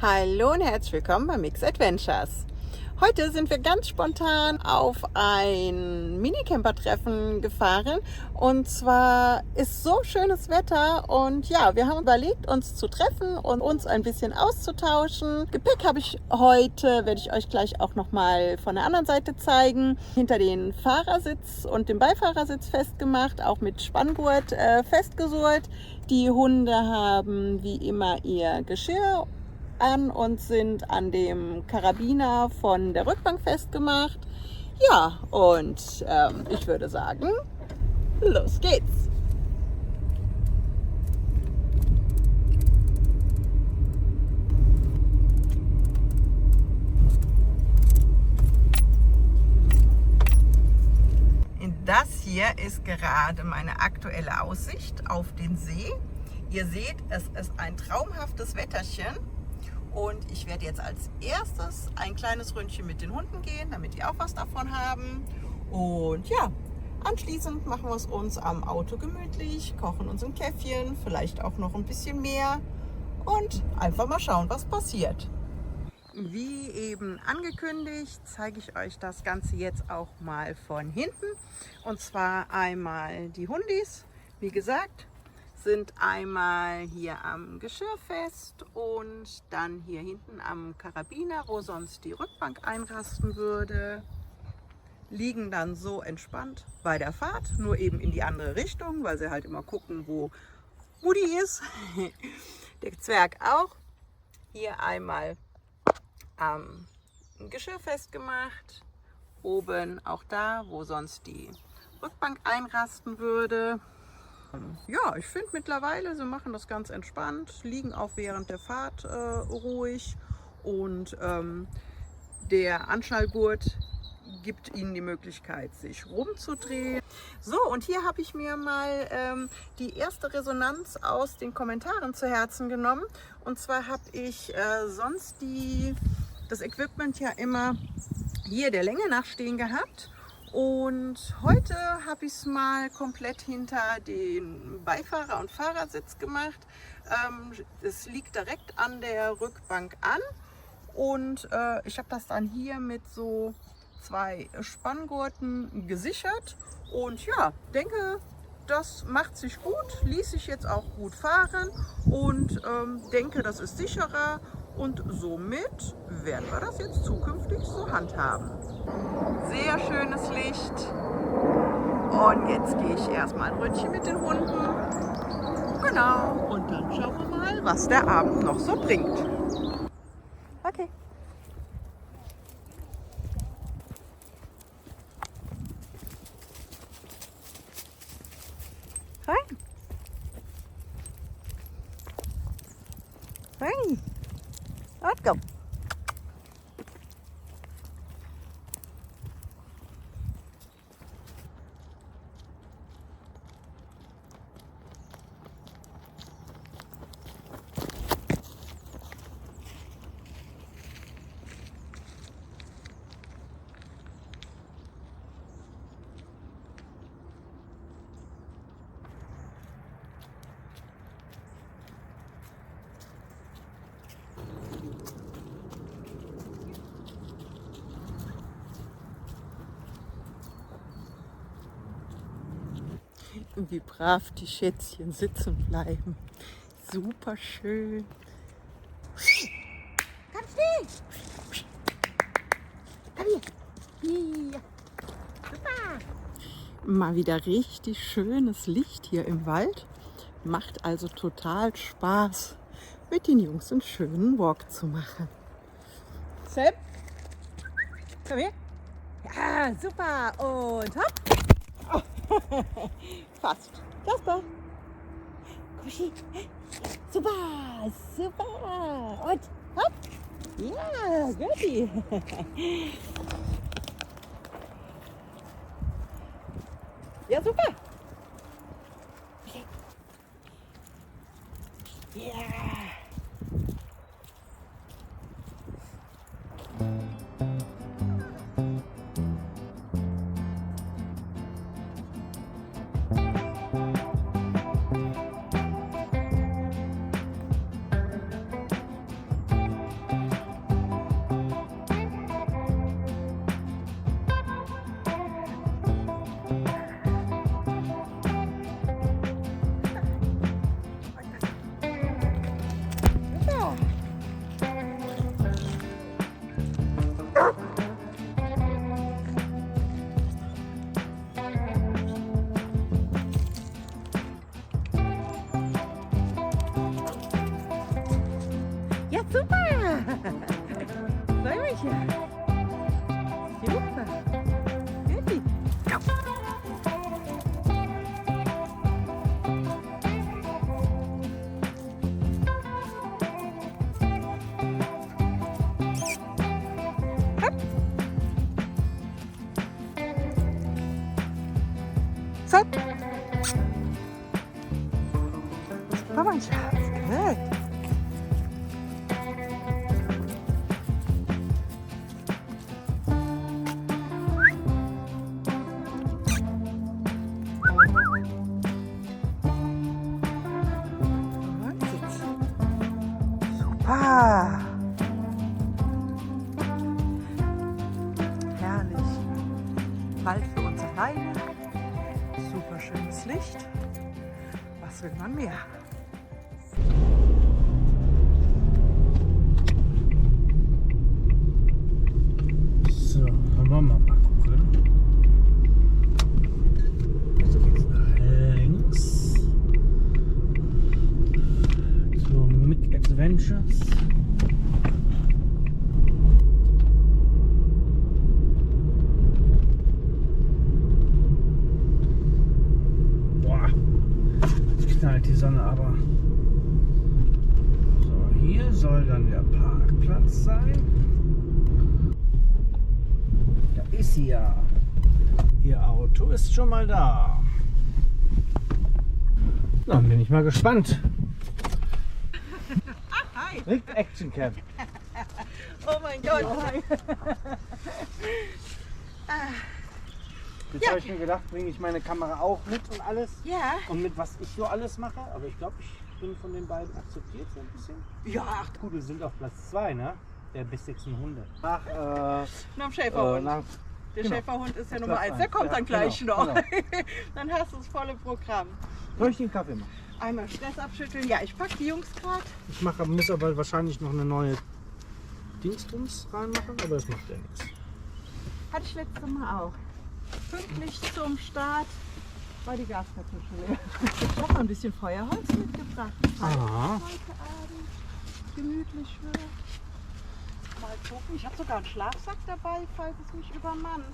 Hallo und herzlich willkommen bei Mix Adventures. Heute sind wir ganz spontan auf ein Minicamper-Treffen gefahren und zwar ist so schönes Wetter und ja, wir haben überlegt, uns zu treffen und uns ein bisschen auszutauschen. Gepäck habe ich heute, werde ich euch gleich auch nochmal von der anderen Seite zeigen, hinter den Fahrersitz und dem Beifahrersitz festgemacht, auch mit Spanngurt festgesurrt. Die Hunde haben wie immer ihr Geschirr an und sind an dem Karabiner von der Rückbank festgemacht. Ja, und ich würde sagen, los geht's! Das hier ist gerade meine aktuelle Aussicht auf den See. Ihr seht, es ist ein traumhaftes Wetterchen. Und ich werde jetzt als erstes ein kleines Ründchen mit den Hunden gehen, damit die auch was davon haben. Und ja, anschließend machen wir es uns am Auto gemütlich, kochen uns ein Käffchen, vielleicht auch noch ein bisschen mehr und einfach mal schauen, was passiert. Wie eben angekündigt, zeige ich euch das Ganze jetzt auch mal von hinten. Und zwar einmal die Hundis, wie gesagt, sind einmal hier am Geschirr fest und dann hier hinten am Karabiner, wo sonst die Rückbank einrasten würde, liegen dann so entspannt bei der Fahrt, nur eben in die andere Richtung, weil sie halt immer gucken, wo Mutti ist. Der Zwerg auch. Hier einmal am Geschirr festgemacht, oben auch da, wo sonst die Rückbank einrasten würde. Ja, ich finde mittlerweile, sie machen das ganz entspannt, liegen auch während der Fahrt ruhig und der Anschnallgurt gibt ihnen die Möglichkeit, sich rumzudrehen. So, und hier habe ich mir mal die erste Resonanz aus den Kommentaren zu Herzen genommen. Und zwar habe ich sonst das Equipment ja immer hier der Länge nach stehen gehabt. Und heute habe ich es mal komplett hinter den Beifahrer- und Fahrersitz gemacht. Es liegt direkt an der Rückbank an und ich habe das dann hier mit so 2 Spanngurten gesichert. Und ja, denke, das macht sich gut, ließ sich jetzt auch gut fahren und denke, das ist sicherer. Und somit werden wir das jetzt zukünftig so handhaben. Sehr schönes Licht. Und jetzt gehe ich erstmal ein Ründchen mit den Hunden. Genau. Und dann schauen wir mal, was der Abend noch so bringt. Okay. Rein. Rein. Let's go. Wie brav die Schätzchen sitzen bleiben. Super schön. Komm, steh! Komm hier. Hier. Super. Mal wieder richtig schönes Licht hier im Wald. Macht also total Spaß, mit den Jungs einen schönen Walk zu machen. Sam, komm her. Ja, super. Und hopp. Fast. Jasper. Kuschi. Super, super. Und hopp. Ja, Götti. Ja, super. Okay. Ja. Ja, super. Freue mich ja. Super. Wirklich. So. Super, mein Schatz. Gut. Super. Herrlich. Wald für uns alleine. Super schönes Licht. Was will man mehr? So, dann wollen wir mal gucken. Jetzt geht's nach links. Zu Mick Adventures. Boah, jetzt knallt die Sonne aber. So, hier soll dann der Parkplatz sein. Da ist sie ja. Ihr Auto ist schon mal da. Dann bin ich mal gespannt. Hi. Rick Action Cam. Oh mein Gott. Jetzt Ja. habe ich mir gedacht, bringe ich meine Kamera auch mit und alles. Ja. Und mit was ich so alles mache. Aber ich glaube, ich bin von den beiden akzeptiert so ein bisschen. Ja, ach, Pudel sind auf Platz 2, ne? Der bissigsten Hunde. Nach, nach dem Schäferhund. nach, Der genau. Schäferhund ist ja Platz Nummer 1. Der eins. kommt Ja, dann gleich genau, noch. Dann hast du das volle Programm. soll ich den Kaffee machen? Einmal Stress abschütteln. Ja, ich packe die Jungs gerade. Ich muss aber wahrscheinlich noch eine neue Dingsbums reinmachen, aber das macht ja nichts. Hatte ich letztes Mal auch. Pünktlich zum Start war die Gaskartusche leer. Ich habe mal ein bisschen Feuerholz mitgebracht. Falls Aha. es heute Abend gemütlich wird. Mal gucken. Ich habe sogar einen Schlafsack dabei, falls es mich übermannt.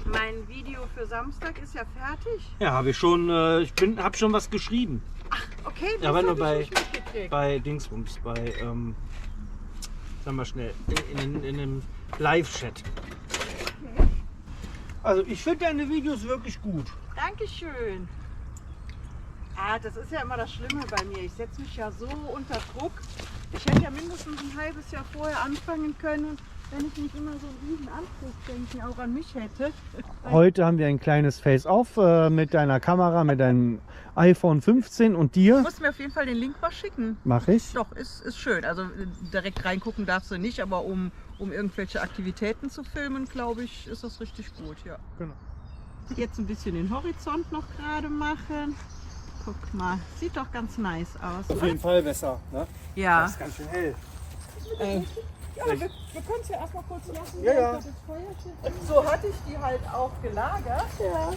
Mein Video für Samstag ist ja fertig. Ja, habe ich schon, habe schon was geschrieben. Okay, das Aber nur habe ich nicht mitgekriegt. bei Dingsbums, sagen wir schnell, in einem Live-Chat. Also ich finde deine Videos wirklich gut. Dankeschön. Ah, das ist ja immer das Schlimme bei mir. Ich setze mich ja so unter Druck. Ich hätte ja mindestens ein halbes Jahr vorher anfangen können, wenn ich nicht immer so einen riesen Anspruchsdenken auch an mich hätte. Heute haben wir ein kleines Face-Off mit deiner Kamera, mit deinem iPhone 15 und Du dir. musst mir auf jeden Fall den Link mal schicken. Mache ich. Doch, ist schön. Also direkt reingucken darfst du nicht, aber um irgendwelche Aktivitäten zu filmen, glaube ich, ist das richtig gut. Ja. Genau. Jetzt ein bisschen den Horizont noch gerade machen. Guck mal, sieht doch ganz nice aus. Auf jeden Fall besser. Ne? Ja. Das ist ganz schön hell. Ja, wir können es ja erstmal kurz lassen. Ja, ja. So hatte ich die halt auch gelagert. Ja.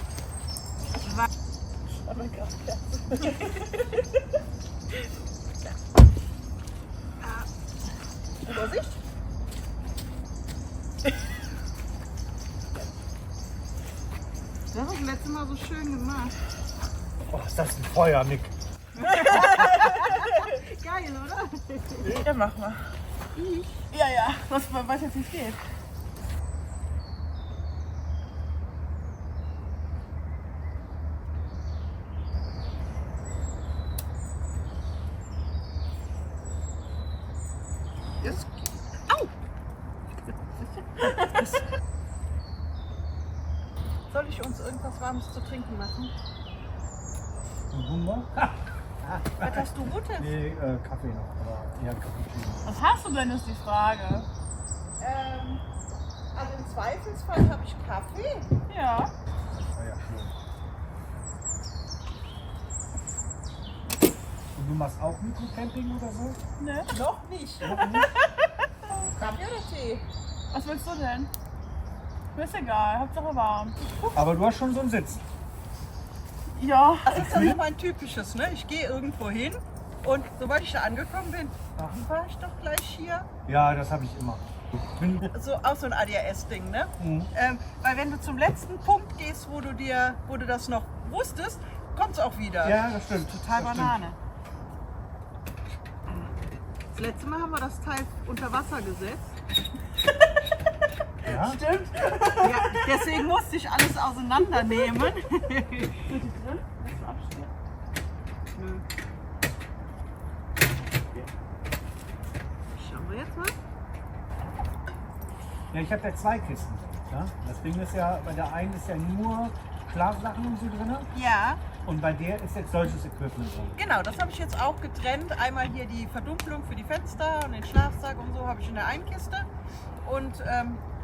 Vorsicht! Das hast du letztes Mal so schön gemacht. Oh, ist das ein Feuer, Nick. Geil, oder? Ja, mach mal. Ja, ja, was jetzt nicht geht. Das, au! Soll ich uns irgendwas Warmes zu trinken machen? Wunder? Was hast du Gutes? Nee, Kaffee noch, aber eher Cappuccino. Was hast du denn, ist die Frage. Also im Zweifelsfall habe ich Kaffee. Ja. Ah ja, schön. Und du machst auch Mikrocamping oder so? Ne? Noch nicht. Kaffee oder Tee? Was willst du denn? Mir ist egal, Hauptsache warm. Aber du hast schon so einen Sitz. Ja. Das ist dann so mein typisches, ne? Ich gehe irgendwo hin Und sobald ich da angekommen bin, warum war ich doch gleich hier? Ja, das habe ich immer. So auch so ein ADHS-Ding, ne? Mhm. Weil wenn du zum letzten Punkt gehst, wo du das noch wusstest, kommt es auch wieder. Ja, das stimmt. Total das Banane. Das letzte Mal haben wir das Teil unter Wasser gesetzt. Ja? Stimmt. Ja, deswegen musste ich alles auseinandernehmen. Sind die drin? Willst du abstellen? Nö. Schauen wir jetzt mal. Ja, ich habe ja 2 Kisten. Ja? Das Ding ist ja, bei der einen ist ja nur Schlafsachen und so drin. Ja, Und bei der ist jetzt solches Equipment drin. genau, das habe ich jetzt auch getrennt. Einmal hier die Verdunklung für die Fenster und den Schlafsack und so habe ich in der einen Kiste. Und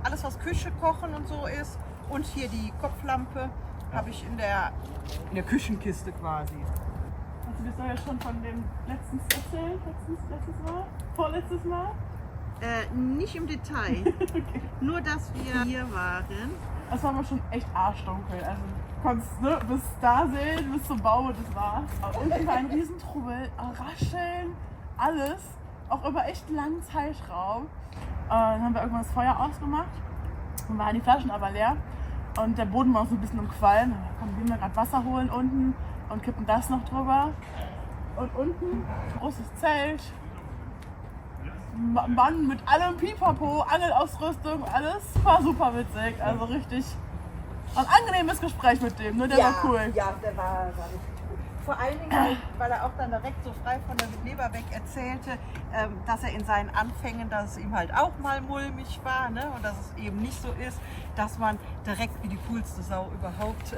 alles, was Küche, Kochen und so ist. Und hier die Kopflampe habe ich in der Küchenkiste quasi. Hast du das doch ja schon von dem letzten erzählt? Letztes Mal? Vorletztes Mal? Nicht im Detail. Nur, dass wir hier waren. Das war aber schon echt arschdunkel. Also du konntest bis da sehen, bis zum Baum und das war's. Aber unten war ein Riesentrubel, Rascheln, alles. Auch über echt langen Zeitraum. Dann haben wir irgendwann das Feuer ausgemacht. Dann waren die Flaschen aber leer. Und der Boden war auch so ein bisschen umquallen. Dann gehen wir gerade Wasser holen unten und kippen das noch drüber. Und unten großes Zelt. Mann mit allem Pipapo, Angelausrüstung, alles war super witzig. Also richtig ein angenehmes Gespräch mit dem, ne? Der war cool. Ja, der war richtig gut. Vor allen Dingen, weil er auch dann direkt so frei von der Leber weg erzählte, dass er in seinen Anfängen, dass es ihm halt auch mal mulmig war, ne? Und dass es eben nicht so ist, dass man direkt wie die coolste Sau überhaupt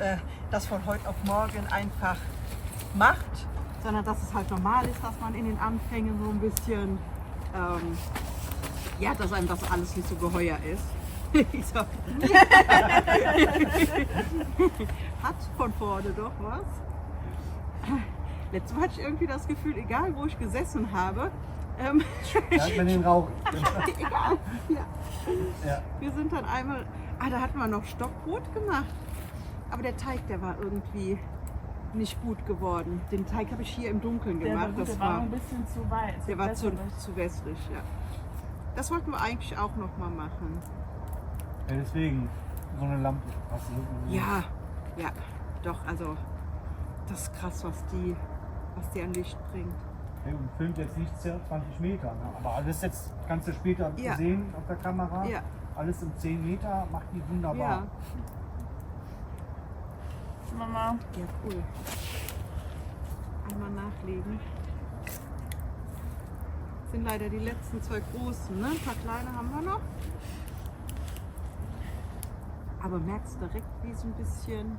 das von heute auf morgen einfach macht, sondern dass es halt normal ist, dass man in den Anfängen so ein bisschen ja, dass einem das alles nicht so geheuer ist. Ich sag, hat von vorne doch was. Letztes Mal hatte ich irgendwie das Gefühl, egal wo ich gesessen habe, Da hat man den Rauch. egal. Ja. Ja. Wir sind dann einmal, da hatten wir noch Stockbrot gemacht, aber der Teig, der war irgendwie nicht gut geworden. Den Teig habe ich hier im Dunkeln gemacht. Der war ein bisschen zu weit. Der war zu wässrig, ja. Das wollten wir eigentlich auch noch mal machen. Ja, deswegen so eine Lampe. Ja, ja, doch, also das ist krass, was die an Licht bringt. Ja, und filmt jetzt nicht 20 Meter, ne? Aber alles jetzt kannst du später Ja. sehen auf der Kamera. Ja. Alles im 10 Meter macht die wunderbar. Ja, Mama. ja, cool. Einmal nachlegen. Sind leider die letzten 2 großen, ne? Ein paar kleine haben wir noch. Aber merkst du direkt, wie so ein bisschen,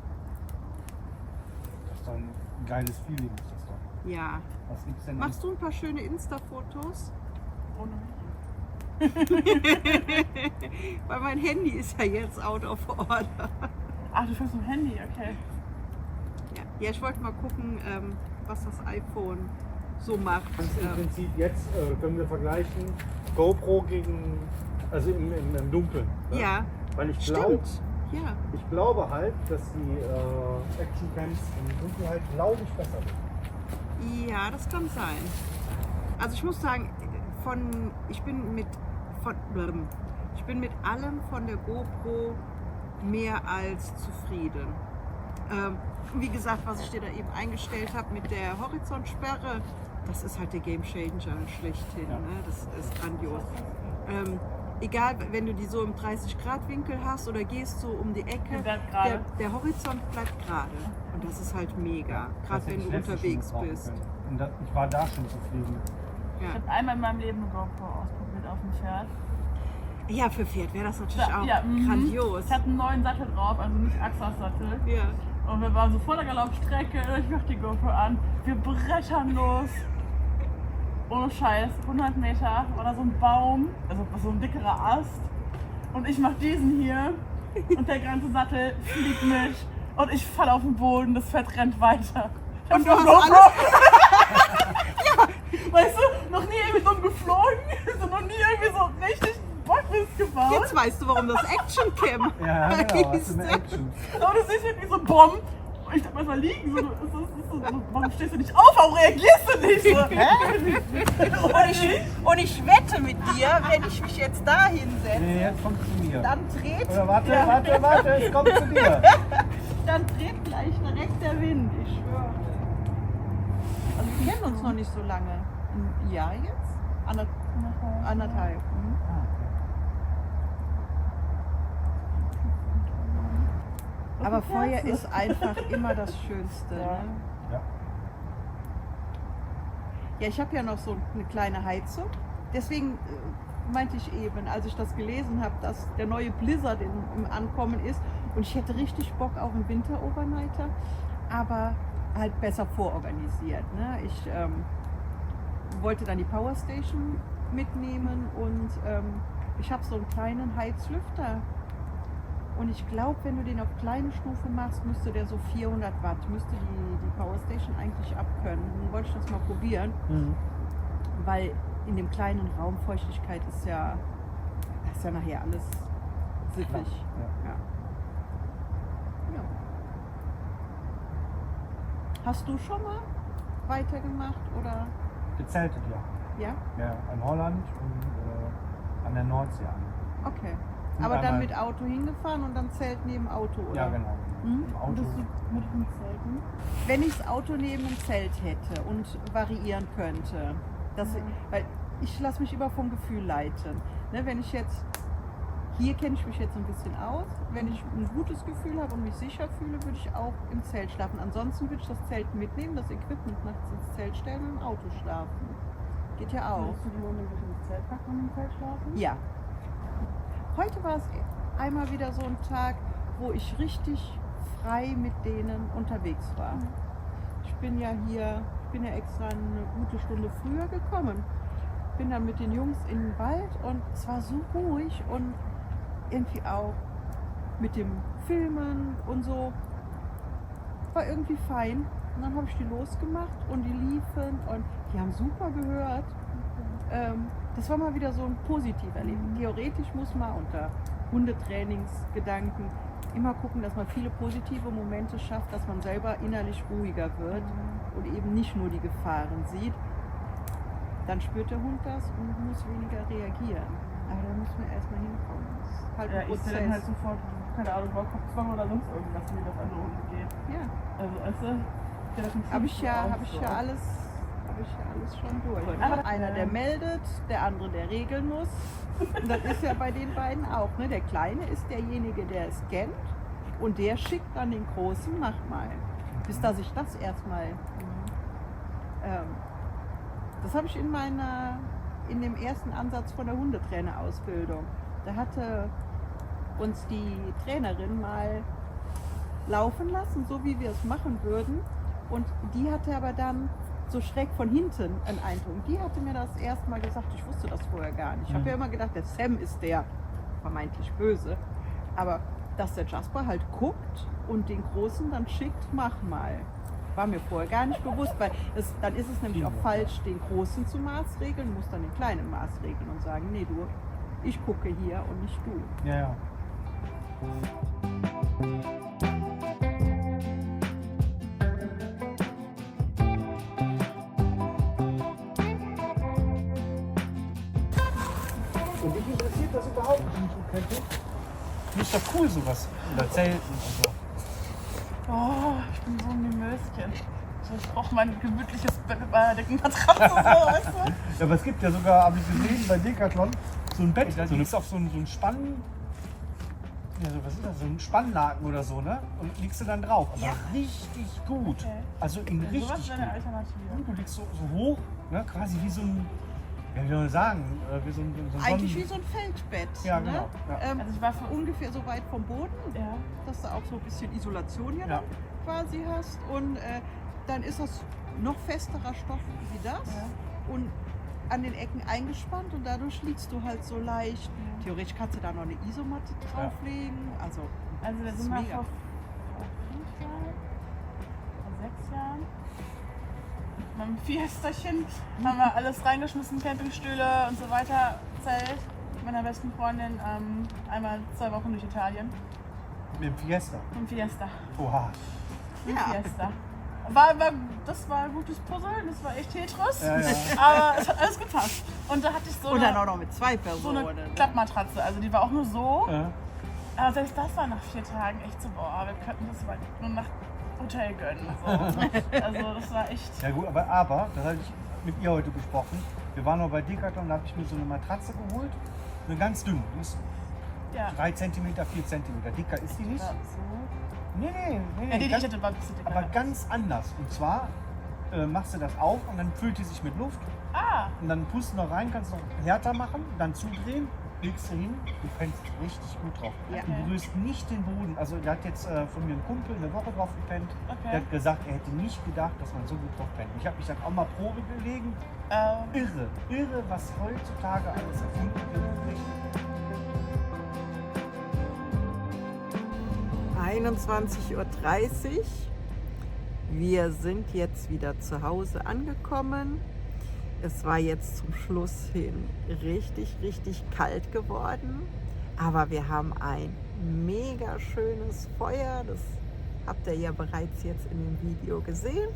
Das ist doch ein geiles Feeling. Ist das doch. ja. Was gibt's denn? Machst du ein paar schöne Insta-Fotos? Ohne mich. Weil mein Handy ist ja jetzt out of order. Ach, du filmst mit dem Handy, okay. Ja, ich wollte mal gucken, was das iPhone so macht. Im Prinzip jetzt können wir vergleichen GoPro gegen, also im Dunkeln. Ne? Ja, Weil ich stimmt. Ja. glaube halt, dass die Actioncams im Dunkeln halt, glaube ich, besser sind. Ja, das kann sein. Also ich muss sagen, ich bin mit allem von der GoPro mehr als zufrieden. Wie gesagt, was ich dir da eben eingestellt habe mit der Horizontsperre, das ist halt der Game Changer schlechthin. Ja. Ne? Das ist grandios. Egal, wenn du die so im 30-Grad-Winkel hast oder gehst so um die Ecke, Bleibt gerade. der Horizont bleibt gerade. Und das ist halt mega, gerade Das wenn hätte du ich letztens unterwegs schon gebrauchen bist. können. Und ich war da schon zufrieden. Ich Ja. habe einmal in meinem Leben eine GoPro ausprobiert auf dem Pferd. Ja, für Pferd wäre das natürlich auch mhm. grandios. Ich hatte einen neuen Sattel drauf, also nicht Axas-Sattel. Ja. Und wir waren so vor der Galoppstrecke, ich mach die GoPro an, wir brettern los. Ohne Scheiß, 100 Meter war da so ein Baum, also so ein dickerer Ast. Und ich mach diesen hier und der ganze Sattel fliegt mich. Und ich falle auf den Boden, das Pferd rennt weiter. Ich Und hab du so hast GoPro. Weißt du, noch nie irgendwie so geflogen, so noch nie irgendwie so richtig Bockmist gebaut. Jetzt weißt du, warum das Action Cam Ja, genau, hast du heißt. eine Action. Aber du siehst irgendwie so Bomben. Ich darf mal liegen. So, warum stehst du nicht auf? Warum reagierst du nicht so? Und ich wette mit dir, wenn ich mich jetzt da hinsetze, Nee, jetzt kommt zu mir. dann dreht, Oder warte, es kommt zu dir. dann dreht gleich direkt der Wind, ich schwöre. Also wir kennen uns noch nicht so lange. Ein Jahr jetzt? Anderthalb. Mhm. Aber Feuer ist einfach immer das Schönste. Ja. Ne? Ja. Ja, ich habe ja noch so eine kleine Heizung. Deswegen meinte ich eben, als ich das gelesen habe, dass der neue Blizzard im Ankommen ist und ich hätte richtig Bock auf einen Winter-Overnighter, aber halt besser vororganisiert. Ne? Ich wollte dann die Powerstation mitnehmen und ich habe so einen kleinen Heizlüfter. Und ich glaube, wenn du den auf kleine Stufe machst, müsste der so 400 Watt, müsste die Powerstation eigentlich abkönnen. Dann wollte ich das mal probieren, weil in dem kleinen Raum Feuchtigkeit ist ja nachher alles siffig. Ja. Ja. Hast du schon mal weitergemacht oder? Gezeltet, ja. Ja? Ja, in Holland und an der Nordsee an. Okay. Und Aber dann einmal- mit Auto hingefahren und dann Zelt neben Auto, oder? Ja, genau. Mhm. Im Auto. Mit dem Zelten. Wenn ich das Auto neben dem Zelt hätte und variieren könnte, weil ich lasse mich immer vom Gefühl leiten. Ne, wenn ich jetzt, hier kenne ich mich jetzt ein bisschen aus, wenn ich ein gutes Gefühl habe und mich sicher fühle, würde ich auch im Zelt schlafen. Ansonsten würde ich das Zelt mitnehmen, das Equipment nachts ins Zelt stellen und im Auto schlafen. Geht ja auch. Willst du die Hunde durch ins Zelt packen und im Zelt schlafen? Ja. Heute war es einmal wieder so ein Tag, wo ich richtig frei mit denen unterwegs war. Ich bin ja extra eine gute Stunde früher gekommen. Bin dann mit den Jungs in den Wald und es war so ruhig und irgendwie auch mit dem Filmen und so. War irgendwie fein. Und dann habe ich die losgemacht und die liefen und die haben super gehört. Das war mal wieder so ein positiver Erlebnis. Theoretisch muss man unter Hundetrainingsgedanken immer gucken, dass man viele positive Momente schafft, dass man selber innerlich ruhiger wird und eben nicht nur die Gefahren sieht. Dann spürt der Hund das und muss weniger reagieren. Aber da muss man erstmal hinkommen. Das ist halt Ja, ein ich sehe dann halt Prozess. sofort, keine Ahnung, Kopfzwang oder sonst irgendwas, wie das andere Hunde geht. Ja, Also, weißt du, habe ich ja alles schon durch. Aber- Einer, der meldet, der andere, der regeln muss. Und das ist ja bei den beiden auch. Ne? Der Kleine ist derjenige, der scannt und der schickt dann den Großen, mach mal. Bis dass ich das erstmal. Das habe ich in dem ersten Ansatz von der Hundetrainerausbildung. Da hatte uns die Trainerin mal laufen lassen, so wie wir es machen würden. Und die hatte aber dann so schräg von hinten einen Eindruck. Die hatte mir das erst mal gesagt, ich wusste das vorher gar nicht. Ich habe ja immer gedacht, der Sam ist der vermeintlich Böse. Aber dass der Jasper halt guckt und den Großen dann schickt, mach mal. War mir vorher gar nicht bewusst, weil dann ist es nämlich auch falsch, den Großen zu maßregeln, muss dann den Kleinen maßregeln und sagen, nee du, ich gucke hier und nicht du. Ja, ja. Und dich interessiert das überhaupt nicht? Ist doch cool sowas. Oder Zelten und so. Oh, ich bin so ein Mimöschen. Ich brauche mein gemütliches Bett mit meiner dicken Matratze, so, weißt du? Ja, aber es gibt ja sogar, habe ich gesehen, bei Decathlon, so ein Bett. Da liegst du auf so ein Spann... Ja, so, was ist das? So ein Spannlaken oder so, ne? Und liegst du dann drauf. Aber richtig gut. Okay. Also in Sowas richtig ist eine gut. Alternative. Du liegst so hoch, ne? Quasi wie so ein... Ja, wie soll man sagen? Wie so ein Eigentlich wie so ein Feldbett. Ja, ne? genau, ja. Also ich war Ungefähr so weit vom Boden, Ja. dass du auch so ein bisschen Isolation hier Ja. dann quasi hast. Und dann ist das noch festerer Stoff wie das und an den Ecken eingespannt und dadurch liegst du halt so leicht. Theoretisch kannst du da noch eine Isomatte drauflegen. Also Also wir das sind ist mal mega. vor 5 Jahren, vor 6 Jahren mit einem Fiesterchen haben wir alles reingeschmissen, Campingstühle und so weiter, Zelt. Mit meiner besten Freundin einmal 2 Wochen durch Italien Mit dem Fiesta. mit dem Fiesta. Oha. wie Ja. Fiesta. Das war ein gutes Puzzeln, das war echt Tetris, Ja, ja. aber es hat alles gepasst. Und da hatte ich so Und dann auch eine, noch mit 2 so Personen. eine Klappmatratze, also die war auch nur so. Ja. Aber selbst das war nach 4 Tagen echt so, boah, wir könnten das mal nur nach Hotel gönnen. So. Also das war echt... Ja gut, aber, das hatte ich mit ihr heute besprochen. Wir waren noch bei Decathlon, da habe ich mir so eine Matratze geholt. Eine ganz dünne, die ist Ja. 3 cm, 4 cm. Dicker ist die nicht. Ja, so. Nee, Ja, die ganz, ich hatte, war ein bisschen dicker. aber ganz anders. Und zwar machst du das auf und dann füllt die sich mit Luft. Ah, Und dann pust du noch rein, kannst noch härter machen, dann zudrehen, legst du hin, du pennst richtig gut drauf. Ja. Du berührst nicht den Boden. Also der hat jetzt von mir ein Kumpel eine Woche drauf gepennt. Der okay. hat gesagt, er hätte nicht gedacht, dass man so gut drauf pennt. Ich habe mich dann auch mal Probe gelegen. Irre, was heutzutage alles erfunden wird. 21:30 Uhr. Wir sind jetzt wieder zu Hause angekommen. Es war jetzt zum Schluss hin richtig kalt geworden. Aber wir haben ein mega schönes Feuer, das habt ihr ja bereits jetzt in dem Video gesehen,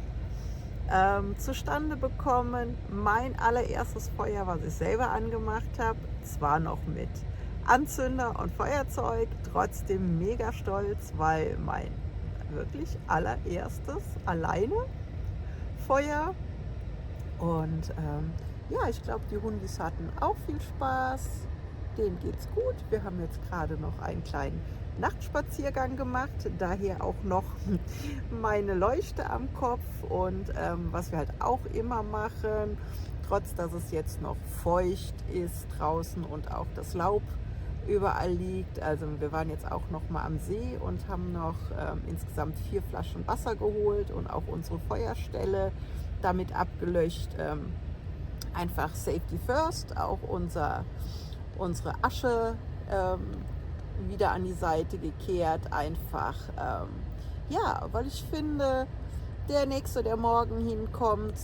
zustande bekommen. Mein allererstes Feuer, was ich selber angemacht habe, zwar noch mit Anzünder und Feuerzeug, trotzdem mega stolz, weil mein wirklich allererstes alleine Feuer. Und ja, ich glaube, die Hundis hatten auch viel Spaß. Denen geht's gut. Wir haben jetzt gerade noch einen kleinen Nachtspaziergang gemacht, daher auch noch meine Leuchte am Kopf. Und was wir halt auch immer machen, trotz dass es jetzt noch feucht ist draußen und auch das Laub überall liegt. Also wir waren jetzt auch noch mal am See und haben noch insgesamt 4 Flaschen Wasser geholt und auch unsere Feuerstelle damit abgelöscht. Einfach Safety First, auch unsere Asche wieder an die Seite gekehrt. Einfach, ja, weil ich finde, der Nächste, der morgen hinkommt,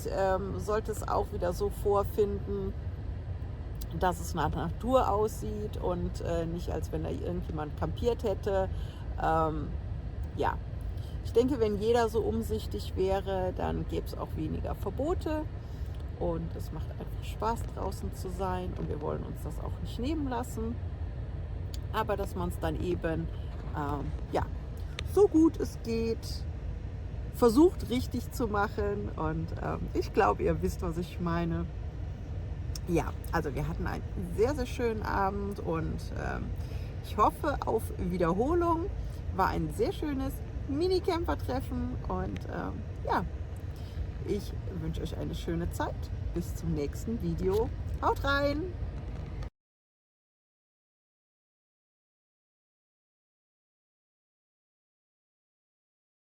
sollte es auch wieder so vorfinden, dass es nach Natur aussieht und nicht, als wenn da irgendjemand kampiert hätte. Ja, ich denke, wenn jeder so umsichtig wäre, dann gäbe es auch weniger Verbote und es macht einfach Spaß, draußen zu sein und wir wollen uns das auch nicht nehmen lassen. Aber dass man es dann eben, ja, so gut es geht, versucht richtig zu machen und ich glaube, ihr wisst, was ich meine. Ja, also wir hatten einen sehr schönen Abend und ich hoffe auf Wiederholung. War ein sehr schönes Mini-Camper-Treffen und ja, ich wünsche euch eine schöne Zeit. Bis zum nächsten Video. Haut rein!